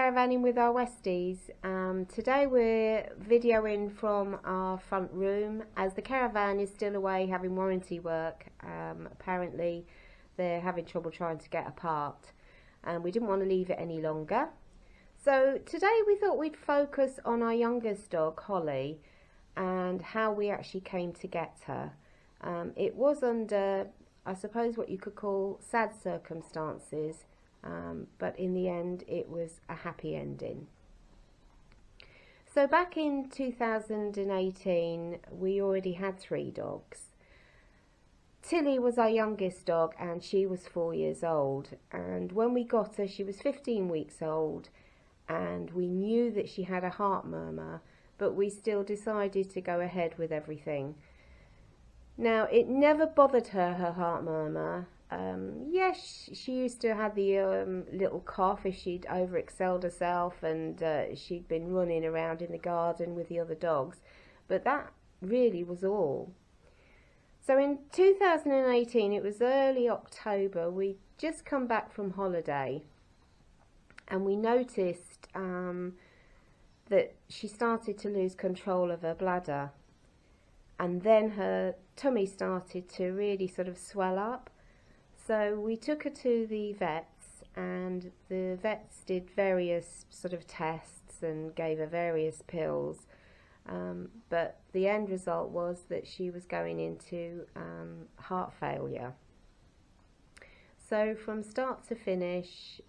caravanning with our Westies. Today we're videoing from our front room as the caravan is still away having warranty work. Apparently they're having trouble trying to get apart and we didn't want to leave it any longer. So today we thought we'd focus on our youngest dog, Holly, and how we actually came to get her. It was under, I suppose, what you could call sad circumstances. But in the end it was a happy ending. So back in 2018 we already had 3 dogs. Tilly was our youngest dog and she was 4 years old, and when we got her she was 15 weeks old, and we knew that she had a heart murmur, but we still decided to go ahead with everything. Now it never bothered her heart murmur. Yes, she used to have the little cough if she'd overexcelled herself and she'd been running around in the garden with the other dogs, but that really was all. So in 2018, it was early October, we'd just come back from holiday and we noticed that she started to lose control of her bladder, and then her tummy started to really sort of swell up. So we took her to the vets, and the vets did various sort of tests and gave her various pills, but the end result was that she was going into heart failure. So from start to finish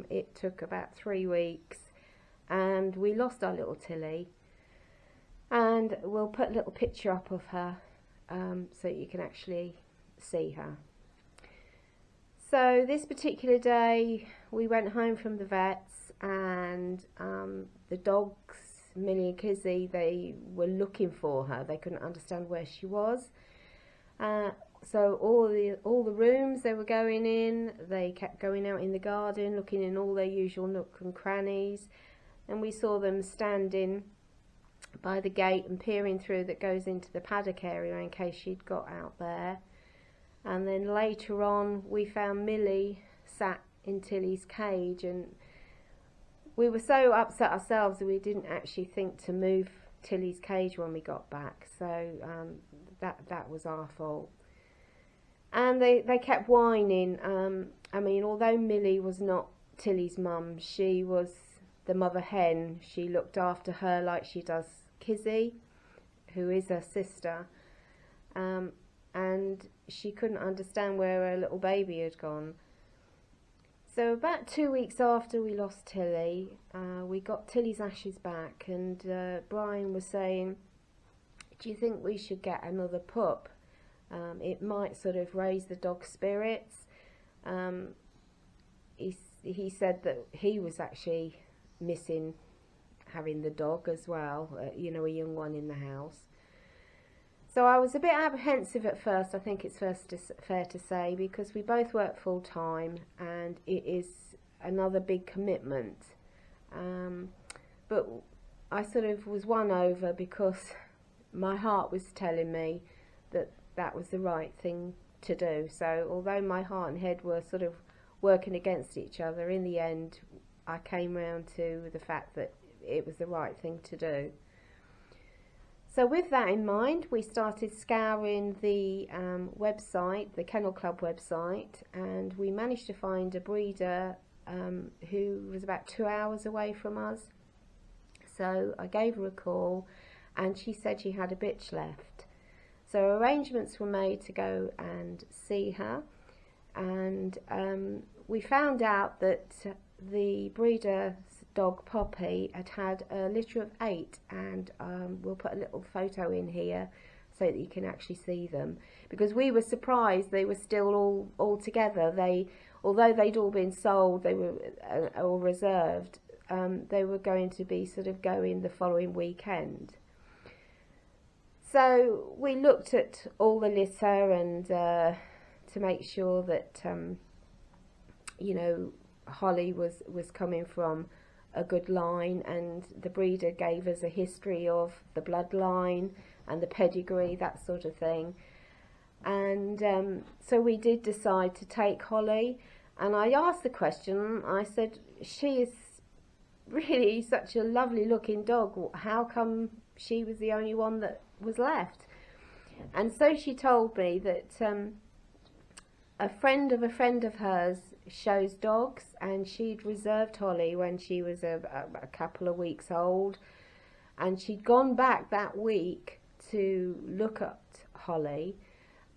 it took about 3 weeks, and we lost our little Tilly, and we'll put a little picture up of her so you can actually see her. So this particular day we went home from the vets, and the dogs, Millie and Kizzy, they were looking for her. They couldn't understand where she was. So all the rooms they were going in, they kept going out in the garden, looking in all their usual nooks and crannies, and we saw them standing by the gate and peering through that goes into the paddock area in case she'd got out there. And then later on we found Millie sat in Tilly's cage, and we were so upset ourselves that we didn't actually think to move Tilly's cage when we got back. So that was our fault. And they kept whining. I mean, although Millie was not Tilly's mum, she was the mother hen. She looked after her like she does Kizzy, who is her sister. And she couldn't understand where her little baby had gone. So about 2 weeks after we lost Tilly, we got Tilly's ashes back, and Brian was saying, do you think we should get another pup? It might sort of raise the dog's spirits. He said that he was actually missing having the dog as well, you know, a young one in the house. So I was a bit apprehensive at first, I think it's fair to say, because we both work full time and it is another big commitment. But I sort of was won over because my heart was telling me that that was the right thing to do. So although my heart and head were sort of working against each other, in the end I came round to the fact that it was the right thing to do. So with that in mind, we started scouring the website, the Kennel Club website, and we managed to find a breeder who was about 2 hours away from us. So I gave her a call and she said she had a bitch left. So arrangements were made to go and see her, and we found out that the breeder dog Poppy had a litter of 8, and we'll put a little photo in here so that you can actually see them, because we were surprised they were still all together. Although they'd all been sold, they were all reserved, they were going to be sort of going the following weekend. So we looked at all the litter and to make sure that you know, Holly was coming from a good line, and the breeder gave us a history of the bloodline and the pedigree, that sort of thing. And so we did decide to take Holly, and I asked the question, I said, she is really such a lovely looking dog. How come she was the only one that was left? And so she told me that a friend of hers shows dogs, and she'd reserved Holly when she was a couple of weeks old, and she'd gone back that week to look at Holly,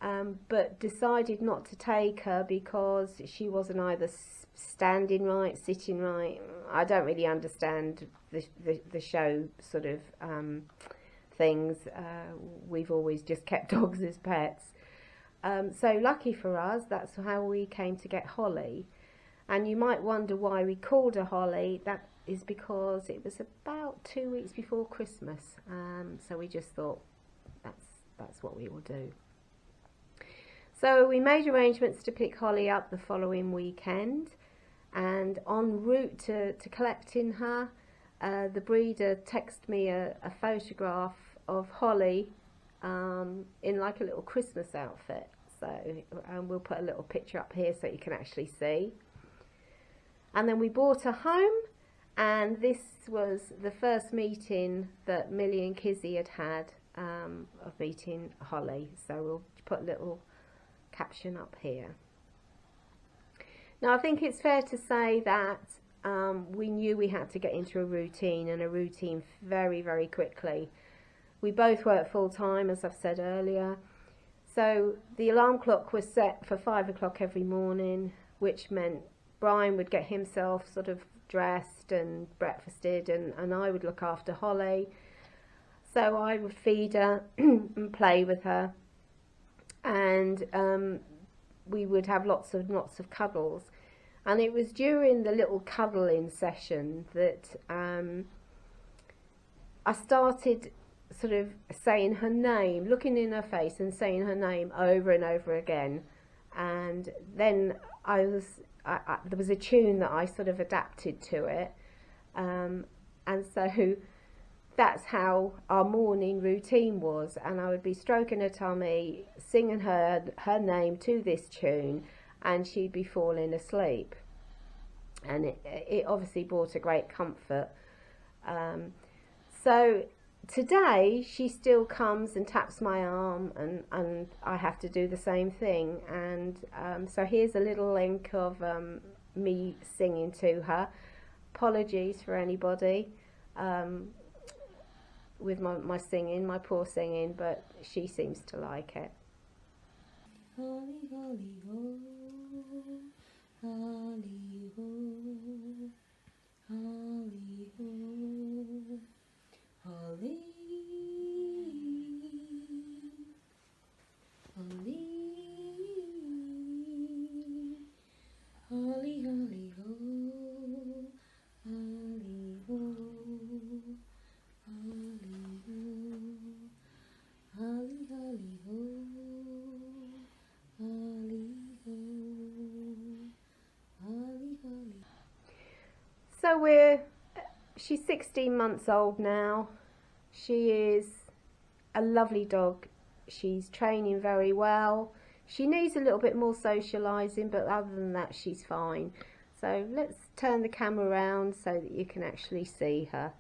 but decided not to take her because she wasn't either standing right, sitting right. I don't really understand the show sort of things. We've always just kept dogs as pets. So lucky for us, that's how we came to get Holly. And you might wonder why we called her Holly. That is because it was about 2 weeks before Christmas. So we just thought that's what we will do. So we made arrangements to pick Holly up the following weekend, and en route to collecting her, the breeder texted me a photograph of Holly in like a little Christmas outfit. So we'll put a little picture up here so you can actually see. And then we brought her home, and this was the first meeting that Millie and Kizzy had of meeting Holly. So we'll put a little caption up here. Now I think it's fair to say that we knew we had to get into a routine very, very quickly. We both work full time, as I've said earlier. So the alarm clock was set for 5 o'clock every morning, which meant Brian would get himself sort of dressed and breakfasted, and I would look after Holly. So I would feed her and play with her, and we would have lots of cuddles. And it was during the little cuddling session that I started sort of saying her name, looking in her face and saying her name over and over again. And then there was a tune that I sort of adapted to it, and so that's how our morning routine was. And I would be stroking her tummy, singing her name to this tune, and she'd be falling asleep. And it obviously brought a great comfort. So today she still comes and taps my arm, and I have to do the same thing. And so here's a little link of me singing to her. Apologies for anybody with my singing, my poor singing, but she seems to like it. Holly, holly, ho, holly, ho, holly, ho, holly, holly, holly, holly, ho, holly, ho, holly, ho, holly, holly, ho. So she's 16 months old now. She is a lovely dog. She's training very well. She needs a little bit more socialising, but other than that she's fine. So let's turn the camera around so that you can actually see her.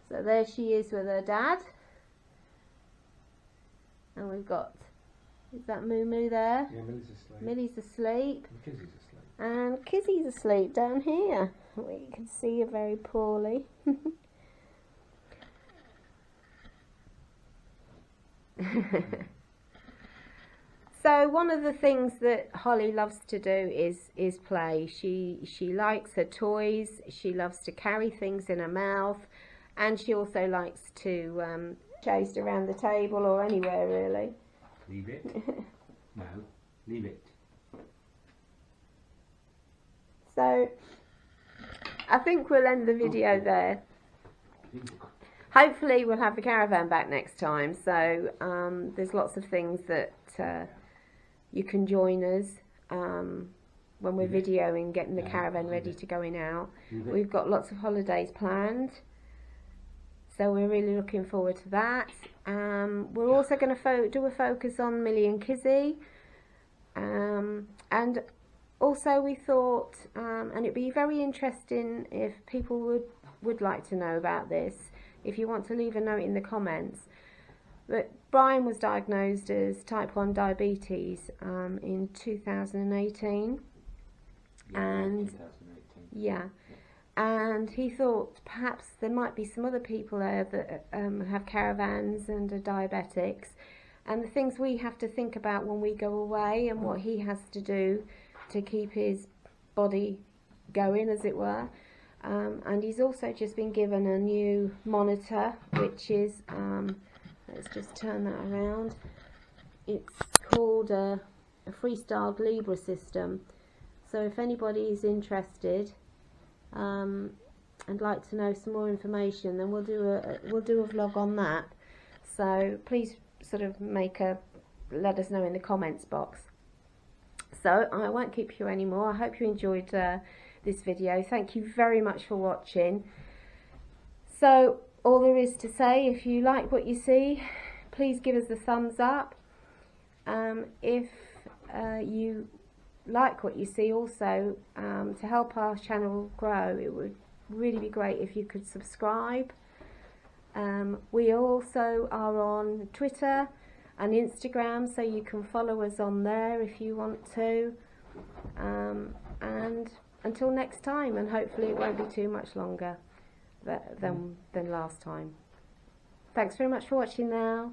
So there she is with her dad. And we've got, is that Moo Moo there? Yeah, Millie's asleep. Millie's asleep. And Kizzy's asleep. And Kizzy's asleep down here. We can see her very poorly. So one of the things that Holly loves to do is play. She likes her toys. She loves to carry things in her mouth, and she also likes to chase around the table or anywhere really. Leave it. No, leave it. So I think we'll end the video there. Hopefully we'll have the caravan back next time. So there's lots of things that you can join us when we're videoing, getting the caravan ready to going out. We've got lots of holidays planned, so we're really looking forward to that. We're also going to do a focus on Millie and Kizzy, and also we thought, and it'd be very interesting if people would like to know about this, if you want to leave a note in the comments, but Brian was diagnosed as type 1 diabetes in 2018. And 2018. yeah, and he thought perhaps there might be some other people there that have caravans and are diabetics, and the things we have to think about when we go away and what he has to do to keep his body going, as it were. And he's also just been given a new monitor, which is, let's just turn that around, it's called a freestyled Libra system. So if anybody is interested and like to know some more information, then we'll do a vlog on that. So please sort of let us know in the comments box. So I won't keep you anymore. I hope you enjoyed this video. Thank you very much for watching. So all there is to say, if you like what you see, please give us a thumbs up. If you like what you see also, to help our channel grow, it would really be great if you could subscribe. We also are on Twitter and Instagram, so you can follow us on there if you want to. And until next time, and hopefully it won't be too much longer than last time. Thanks very much for watching now.